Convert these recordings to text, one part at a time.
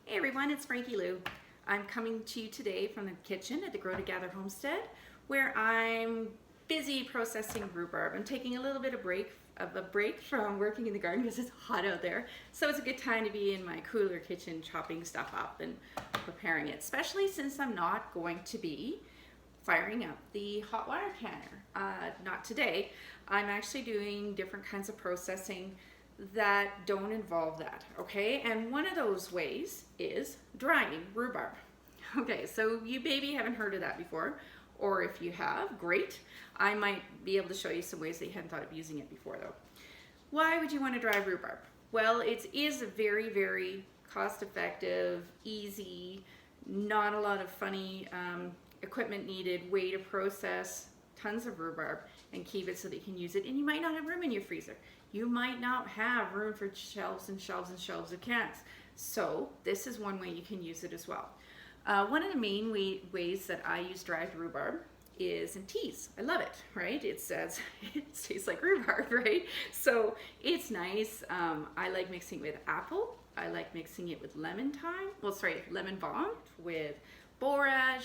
Hey everyone, it's Frankie-Lou. I'm coming to you today from the kitchen at the Gather Homestead, where I'm busy processing rhubarb. I'm taking a little bit of a break from working in the garden because it's hot out there. So it's a good time to be in my cooler kitchen chopping stuff up and preparing it, especially since I'm not going to be firing up the hot water canner. Not today. I'm actually doing different kinds of processing that don't involve that, okay? And one of those ways is drying rhubarb. Okay, so you maybe haven't heard of that before, or if you have, great. I might be able to show you some ways that you hadn't thought of using it before though. Why would you want to dry rhubarb? Well, it is a very, very cost-effective, easy, not a lot of funny equipment needed way to process tons of rhubarb and keep it so that you can use it. And you might not have room in your freezer. You might not have room for shelves and shelves and shelves of cans. So this is one way you can use it as well. One of the main ways that I use dried rhubarb is in teas. I love it, right? It says it tastes like rhubarb, right? So it's nice. I like mixing it with apple. I like mixing it with lemon balm, with borage,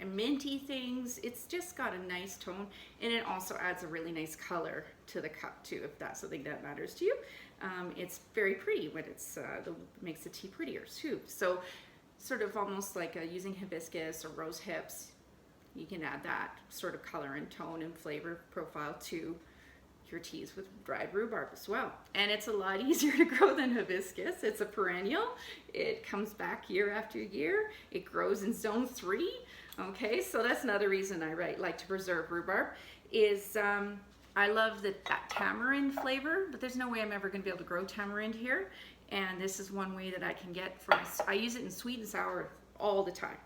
and minty things. It's just got a nice tone, and it also adds a really nice color to the cup too, if that's something that matters to you. It's very pretty when it's makes the tea prettier too. So sort of almost like using hibiscus or rose hips, you can add that sort of color and tone and flavor profile to your teas with dried rhubarb as well. And it's a lot easier to grow than hibiscus. It's a perennial. It comes back year after year. It grows in zone 3. Okay, so that's another reason I like to preserve rhubarb is I love that tamarind flavor, but there's no way I'm ever going to be able to grow tamarind here. And this is one way that I can get I use it in sweet and sour all the time.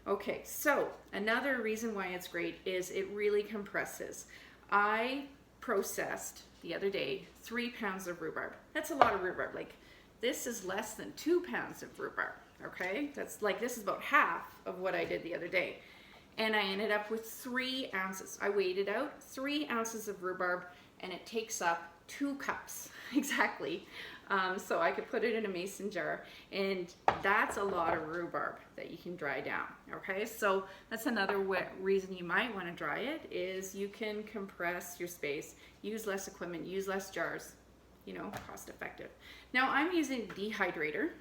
Okay, so another reason why it's great is it really compresses. I processed the other day 3 pounds of rhubarb. That's a lot of rhubarb. Like, this is less than 2 pounds of rhubarb. Okay, this is about half of what I did the other day. And I ended up with 3 ounces. I weighed it out, 3 ounces of rhubarb, and it takes up 2 cups exactly. So I could put it in a mason jar, and that's a lot of rhubarb that you can dry down. Okay, so that's another reason you might want to dry it is you can compress your space, use less equipment, use less jars, cost effective. Now I'm using a dehydrator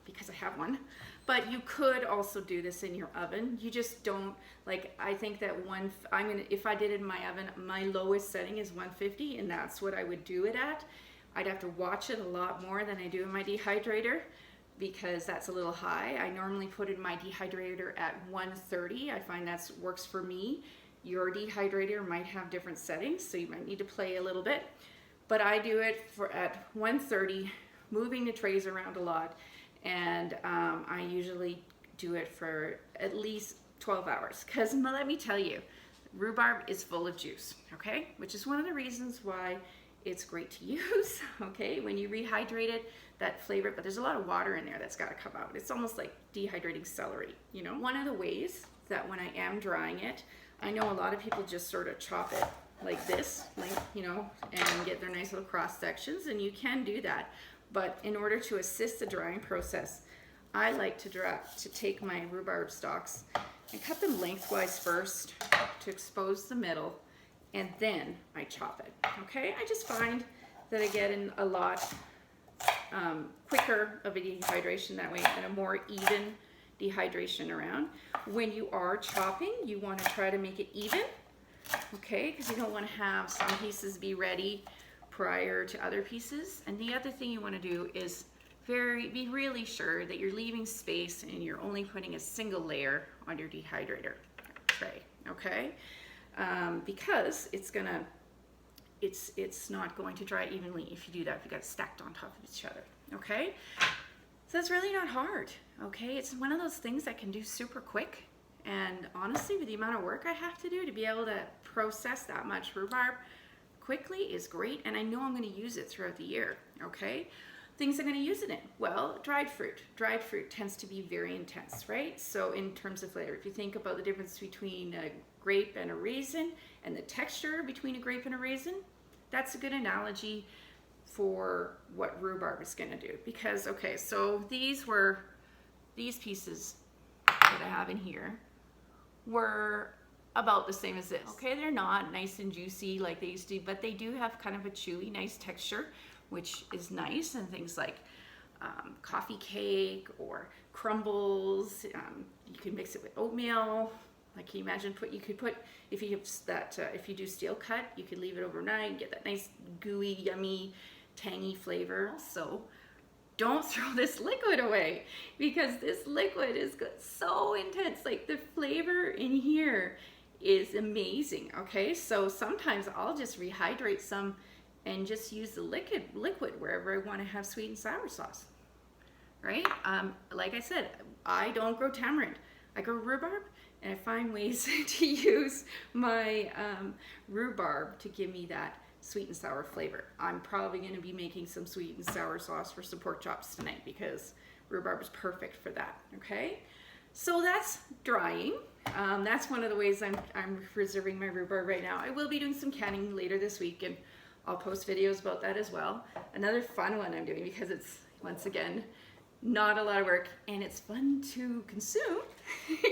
because I have one, but you could also do this in your oven. You just don't, I think that if I did it in my oven, my lowest setting is 150, and that's what I would do it at. I'd have to watch it a lot more than I do in my dehydrator because that's a little high. I normally put it in my dehydrator at 130. I find that works for me. Your dehydrator might have different settings, so you might need to play a little bit. But I do it at 130, moving the trays around a lot, and I usually do it for at least 12 hours because let me tell you, rhubarb is full of juice, okay? Which is one of the reasons why it's great to use, okay? When you rehydrate it, that flavor, but there's a lot of water in there that's got to come out. It's almost like dehydrating celery, One of the ways that when I am drying it, I know a lot of people just sort of chop it like this, and get their nice little cross sections, and you can do that. But in order to assist the drying process, I like to take my rhubarb stalks and cut them lengthwise first to expose the middle, and then I chop it, okay? I just find that I get in a lot quicker of a dehydration that way and a more even dehydration around. When you are chopping, you want to try to make it even, okay? Because you don't want to have some pieces be ready prior to other pieces. And the other thing you want to do is be really sure that you're leaving space and you're only putting a single layer on your dehydrator tray, okay? Because it's not going to dry evenly if you do that, if you got it stacked on top of each other, okay? So it's really not hard, okay? It's one of those things that can do super quick, and honestly, with the amount of work I have to do to be able to process that much rhubarb quickly is great, and I know I'm going to use it throughout the year, okay? Things I'm going to use it in. Well, dried fruit. Dried fruit tends to be very intense, right? So in terms of flavor, if you think about the difference between a grape and a raisin and the texture between a grape and a raisin, that's a good analogy. for what rhubarb is going to do. Because, okay, so these pieces that I have in here were about the same as this. Okay, they're not nice and juicy like they used to, but they do have kind of a chewy, nice texture, which is nice. And things like coffee cake or crumbles. You can mix it with oatmeal. Like, can you imagine if you have that, if you do steel cut, you could leave it overnight and get that nice gooey, yummy, tangy flavor. So don't throw this liquid away, because this liquid is so intense. Like, the flavor in here is amazing. Okay, so sometimes I'll just rehydrate some and just use the liquid wherever I want to have sweet and sour sauce. Right? Like I said, I don't grow tamarind. I grow rhubarb, and I find ways to use my rhubarb to give me that sweet and sour flavor. I'm probably going to be making some sweet and sour sauce for some pork chops tonight, because rhubarb is perfect for that. Okay, so that's drying. That's one of the ways I'm preserving my rhubarb right now. I will be doing some canning later this week, and I'll post videos about that as well. Another fun one I'm doing, because it's, once again, not a lot of work and it's fun to consume,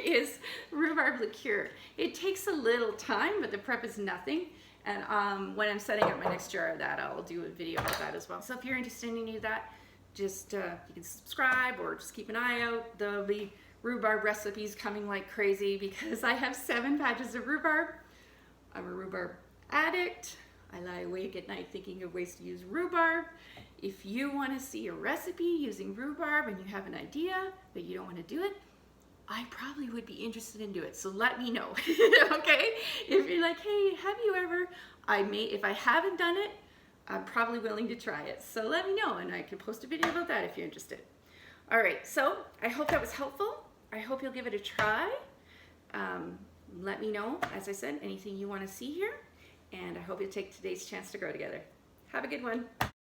is rhubarb liqueur. It takes a little time, but the prep is nothing. And when I'm setting up my next jar of that, I'll do a video about that as well. So if you're interested in any of that, just you can subscribe or just keep an eye out. There'll be rhubarb recipes coming like crazy, because I have 7 patches of rhubarb. I'm a rhubarb addict. I lie awake at night thinking of ways to use rhubarb. If you want to see a recipe using rhubarb and you have an idea but you don't want to do it, I probably would be interested in doing it. So let me know. Okay? If you're like, hey, have you ever? If I haven't done it, I'm probably willing to try it. So let me know, and I can post a video about that if you're interested. All right, so I hope that was helpful. I hope you'll give it a try. Let me know, as I said, anything you want to see here. And I hope you'll take today's chance to grow together. Have a good one.